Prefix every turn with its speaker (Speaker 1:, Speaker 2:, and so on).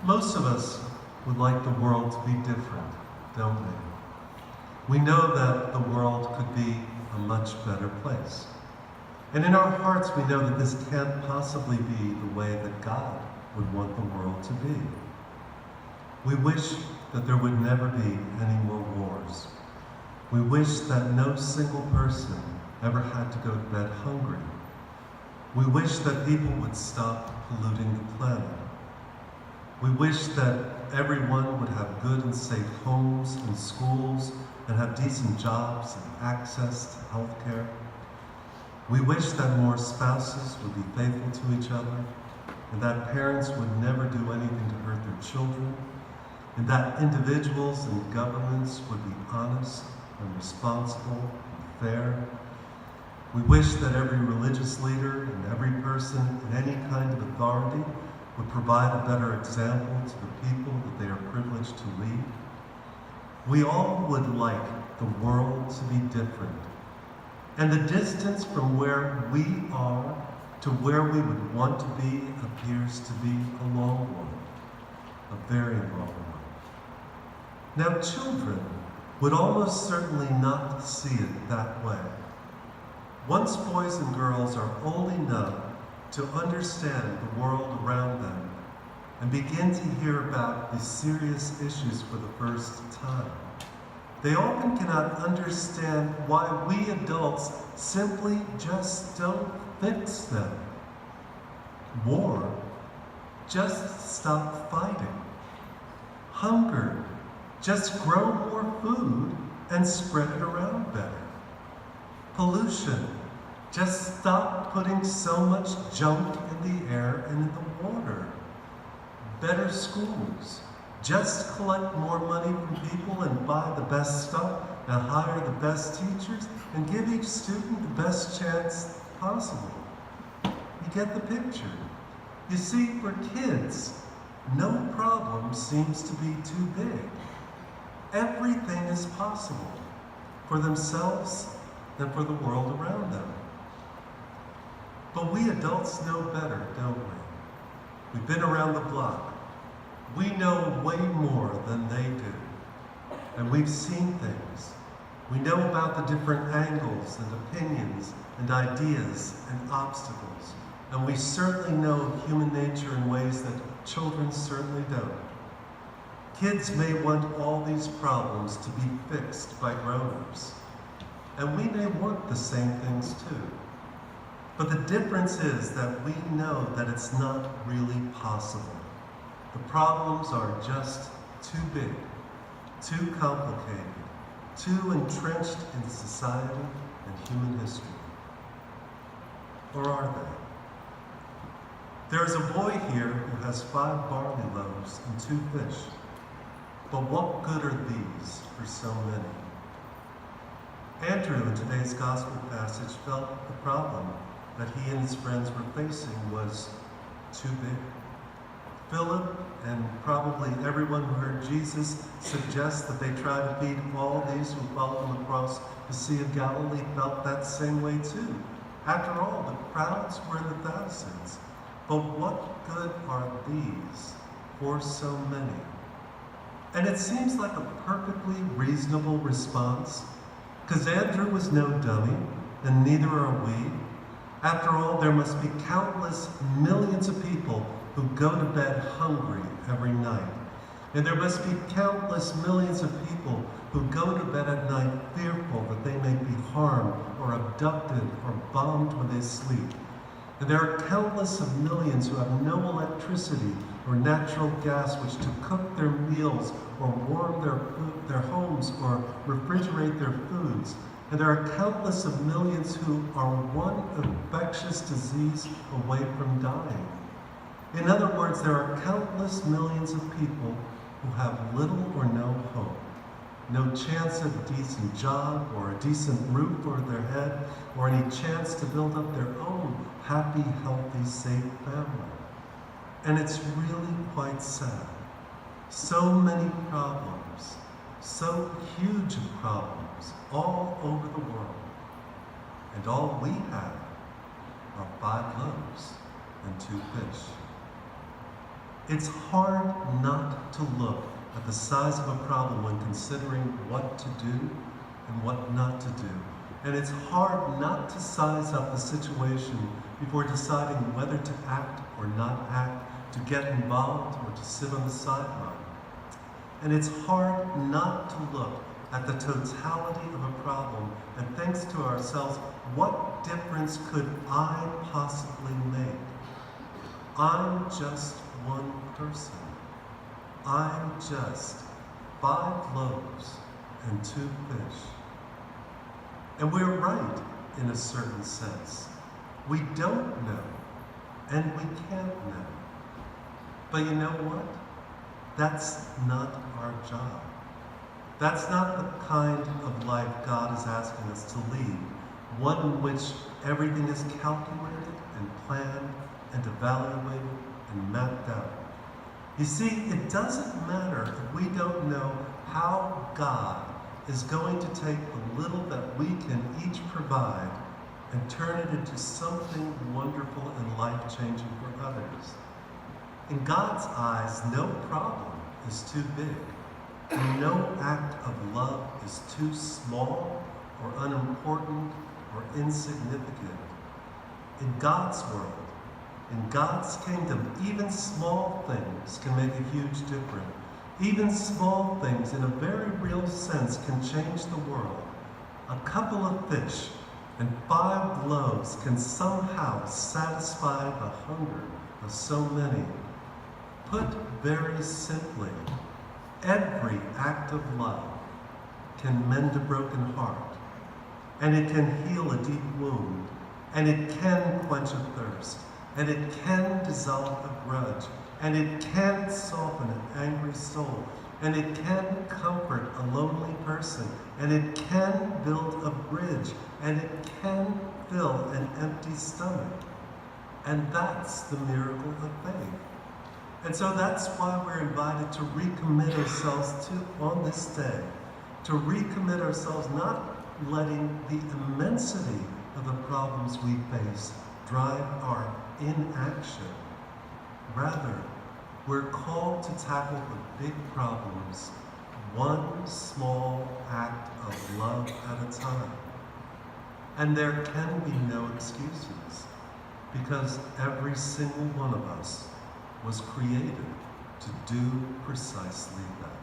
Speaker 1: Most of us would like the world to be different, don't we? We know that the world could be a much better place. And in our hearts, we know that this can't possibly be the way that God would want the world to be. We wish that there would never be any more wars. We wish that no single person ever had to go to bed hungry. We wish that people would stop polluting the planet. We wish that everyone would have good and safe homes and schools and have decent jobs and access to health care. We wish that more spouses would be faithful to each other, and that parents would never do anything to hurt their children, and that individuals and governments would be honest and responsible and fair. We wish that every religious leader and every person in any kind of authority would provide a better example to the people that they are privileged to lead. We all would like the world to be different. And the distance from where we are to where we would want to be appears to be a long one, a very long one. Now, children would almost certainly not see it that way. Once boys and girls are old enough to understand the world around them and begin to hear about these serious issues for the first time, they often cannot understand why we adults simply just don't fix them. War, just stop fighting. Hunger, just grow more food and spread it around better. Pollution, just stop putting so much junk in the air and in the water. Better schools, just collect more money from people and buy the best stuff and hire the best teachers and give each student the best chance possible. You get the picture. You see, for kids, no problem seems to be too big. Everything is possible for themselves and for the world around them. But we adults know better, don't we? We've been around the block. We know way more than they do. And we've seen things. We know about the different angles and opinions and ideas and obstacles. And we certainly know human nature in ways that children certainly don't. Kids may want all these problems to be fixed by grown-ups. And we may want the same things too. But the difference is that we know that it's not really possible. The problems are just too big, too complicated, too entrenched in society and human history. Or are they? There is a boy here who has 5 barley loaves and 2 fish. But what good are these for so many? Andrew, in today's gospel passage, felt the problem that he and his friends were facing was too big. Philip, and probably everyone who heard Jesus suggest that they try to feed all these who followed him across the Sea of Galilee, felt that same way too. After all, the crowds were in the thousands. But what good are these for so many? And it seems like a perfectly reasonable response, because Andrew was no dummy, and neither are we. After all, there must be countless millions of people who go to bed hungry every night. And there must be countless millions of people who go to bed at night fearful that they may be harmed or abducted or bombed when they sleep. And there are countless of millions who have no electricity or natural gas which to cook their meals or warm their homes or refrigerate their foods. And there are countless of millions who are one infectious disease away from dying. In other words, there are countless millions of people who have little or no hope, no chance of a decent job or a decent roof over their head, or any chance to build up their own happy, healthy, safe family. And it's really quite sad. So many problems, so huge of problems all over the world. And all we have are 5 loaves and 2 fish. It's hard not to look at the size of a problem when considering what to do and what not to do. And it's hard not to size up the situation before deciding whether to act or not act, to get involved or to sit on the sideline. And it's hard not to look at the totality of a problem and think to ourselves, what difference could I possibly make? I'm just one person. I'm just 5 loaves and 2 fish. And we're right in a certain sense. We don't know, and we can't know. But you know what? That's not our job. That's not the kind of life God is asking us to lead, one in which everything is calculated and planned and evaluated and mapped out. You see, it doesn't matter if we don't know how God is going to take the little that we can each provide and turn it into something wonderful and life-changing for others. In God's eyes, no problem is too big. And no act of love is too small or unimportant or insignificant. In God's world, in God's kingdom, even small things can make a huge difference. Even small things, in a very real sense, can change the world. A couple of fish and 5 loaves can somehow satisfy the hunger of so many. Put very simply, every act of love can mend a broken heart, and it can heal a deep wound, and it can quench a thirst, and it can dissolve a grudge, and it can soften an angry soul, and it can comfort a lonely person, and it can build a bridge, and it can fill an empty stomach. And that's the miracle of faith. And so that's why we're invited to recommit ourselves to, on this day, to recommit ourselves, not letting the immensity of the problems we face drive our inaction. Rather, we're called to tackle the big problems, one small act of love at a time. And there can be no excuses, because every single one of us was created to do precisely that.